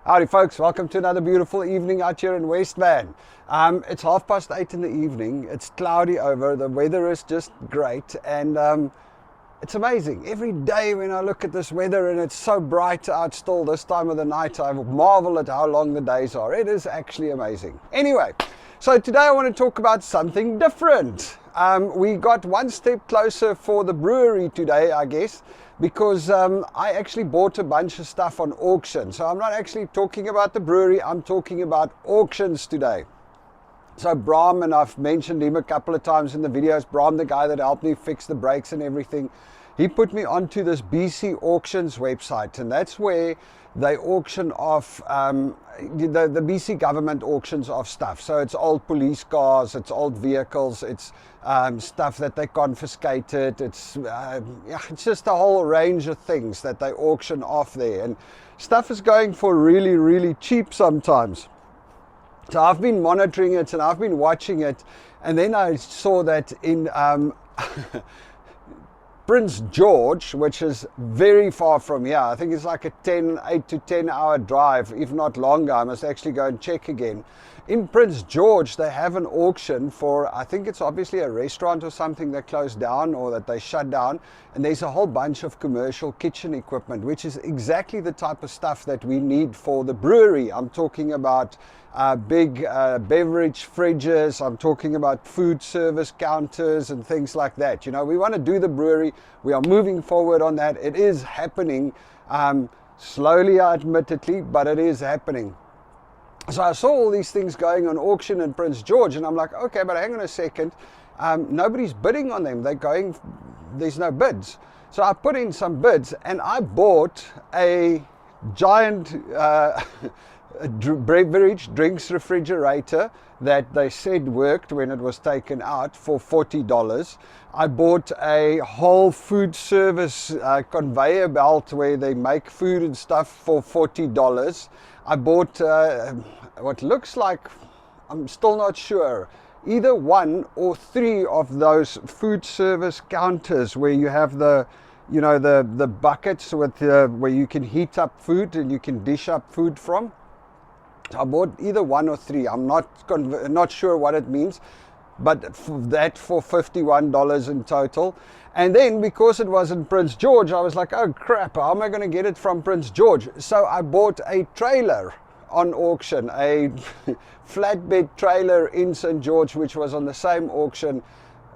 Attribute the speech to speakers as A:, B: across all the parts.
A: Howdy folks, welcome to another beautiful evening out here in West Van. It's 8:30 in the evening, it's cloudy over, the weather is just great, and it's amazing. Every day when I look at this weather and it's so bright out still this time of the night, I marvel at how long the days are. It is actually amazing. Anyway, so today I want to talk about something different. We got one step closer for the brewery today, I guess, because I actually bought a bunch of stuff on auction. So I'm not actually talking about the brewery, I'm talking about auctions today. So Brahm, and I've mentioned him a couple of times in the videos, Brahm, the guy that helped me fix the brakes and everything, he put me onto this BC Auctions website, and that's where they auction off, the BC government auctions off stuff. So it's old police cars, it's old vehicles, it's stuff that they confiscated, it's just a whole range of things that they auction off there. And stuff is going for really, really cheap sometimes. So I've been monitoring it and I've been watching it, and then I saw that in Prince George, which is very far from here. I think it's like a 8 to 10 hour drive, if not longer. I must actually go and check again. In Prince George, they have an auction for, I think it's obviously a restaurant or something that closed down or that they shut down. And there's a whole bunch of commercial kitchen equipment, which is exactly the type of stuff that we need for the brewery. I'm talking about big beverage fridges, I'm talking about food service counters and things like that. You know, we want to do the brewery, we are moving forward on that. It is happening, slowly admittedly, but it is happening. So I saw all these things going on auction in Prince George, and I'm like, okay, but hang on a second, nobody's bidding on them, they're going, there's no bids. So I put in some bids and I bought a giant beverage drinks refrigerator that they said worked when it was taken out for $40. I bought a whole food service conveyor belt where they make food and stuff for $40. I bought what looks like, I'm still not sure, either 1 or 3 of those food service counters where you have the, you know, the buckets with where you can heat up food and you can dish up food from. I bought either 1 or 3. I'm not sure what it means, but for $51 in total. And then because it was in Prince George, I was like, oh crap, how am I going to get it from Prince George? So I bought a trailer on auction, a flatbed trailer in St. George, which was on the same auction.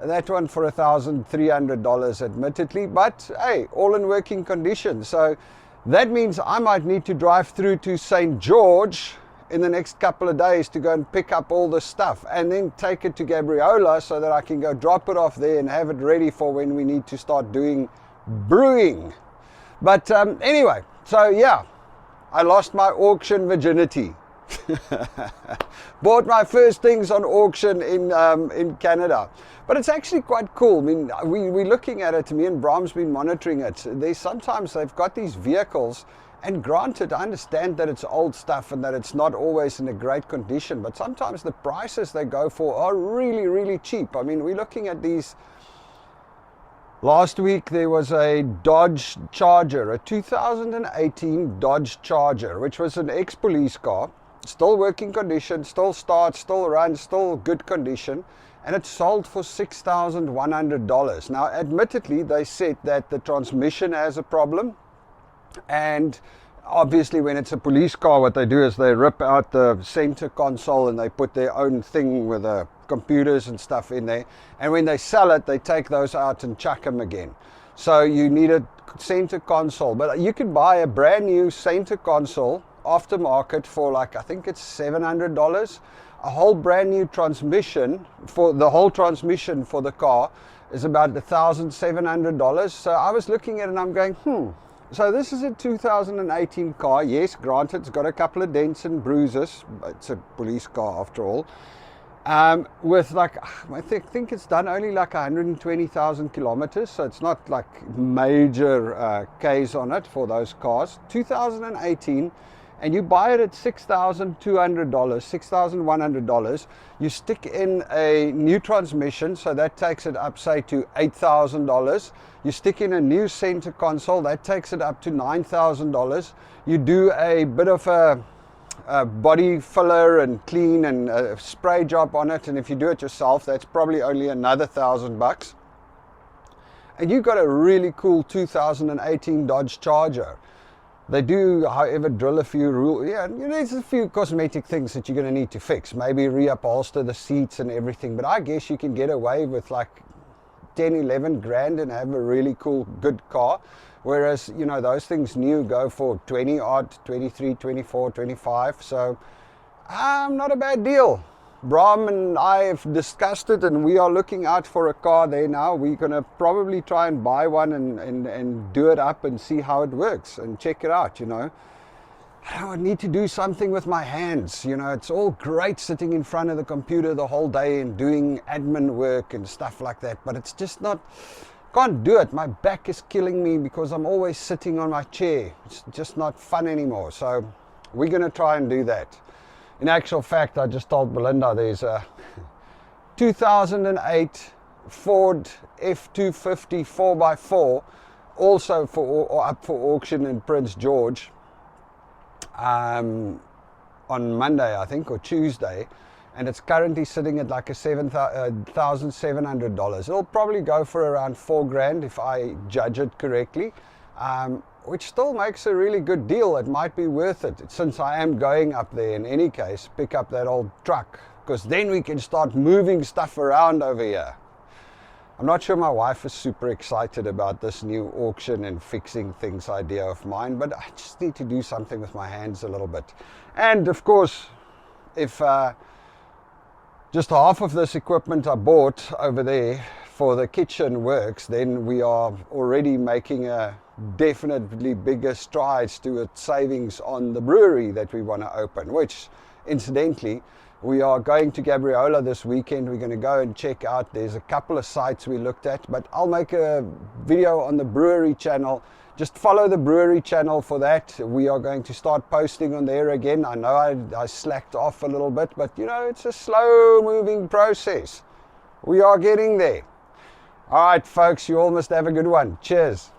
A: That one for $1,300 admittedly, but hey, all in working condition. So that means I might need to drive through to St. George in the next couple of days to go and pick up all the stuff and then take it to Gabriola so that I can go drop it off there and have it ready for when we need to start doing brewing. But anyway, so yeah, I lost my auction virginity. Bought my first things on auction in Canada, but it's actually quite cool. I mean, we're looking at it, me and Brahm's been monitoring it. Sometimes they've got these vehicles, and granted, I understand that it's old stuff and that it's not always in a great condition, but sometimes the prices they go for are really, really cheap. I mean, we're looking at these. Last week there was a Dodge Charger, a 2018 Dodge Charger, which was an ex-police car, still working condition, still starts, still runs, still good condition, and it sold for $6,100. Now, admittedly, they said that the transmission has a problem. And obviously when it's a police car, what they do is they rip out the center console and they put their own thing with the computers and stuff in there, and when they sell it they take those out and chuck them again. So you need a center console, but you can buy a brand new center console aftermarket for like, I think it's $700. A whole brand new transmission, for the whole transmission for the car is about $1,700. So I was looking at it and I'm going, so this is a 2018 car. Yes, granted, it's got a couple of dents and bruises. It's a police car after all. With like, I think it's done only like 120,000 kilometers. So it's not like major Ks on it for those cars. 2018, and you buy it at $6,200, $6,100. You stick in a new transmission, so that takes it up, say, to $8,000. You stick in a new center console, that takes it up to $9,000. You do a bit of a body filler and clean and a spray job on it, and if you do it yourself, that's probably only another $1,000. And you've got a really cool 2018 Dodge Charger. They do, however, drill a few there's a few cosmetic things that you're going to need to fix. Maybe reupholster the seats and everything, but I guess you can get away with like 10, 11 grand and have a really cool, good car. Whereas, you know, those things new go for 20 odd, 23, 24, 25. So, not a bad deal. Bram and I have discussed it, and we are looking out for a car there now. We're going to probably try and buy one and do it up and see how it works and check it out, you know. I need to do something with my hands, you know. It's all great sitting in front of the computer the whole day and doing admin work and stuff like that, but it's just not, can't do it. My back is killing me because I'm always sitting on my chair. It's just not fun anymore. So we're going to try and do that. In actual fact, I just told Belinda there's a 2008 Ford F250 4x4 also up for auction in Prince George on Monday, I think, or Tuesday, and it's currently sitting at like a $7,700. It'll probably go for around 4 grand if I judge it correctly. Which still makes a really good deal. It might be worth it, since I am going up there in any case, pick up that old truck, because then we can start moving stuff around over here. I'm not sure my wife is super excited about this new auction and fixing things idea of mine, but I just need to do something with my hands a little bit. And of course, if just half of this equipment I bought over there for the kitchen works, then we are already making a definitely bigger strides to its savings on the brewery that we want to open, which incidentally we are going to Gabriola this weekend. We're going to go and check out. There's a couple of sites we looked at, but I'll make a video on the brewery channel. Just follow the brewery channel for that. We are going to start posting on there again. I know I slacked off a little bit, but you know, it's a slow moving process. We are getting there. All right, folks, you all must have a good one. Cheers.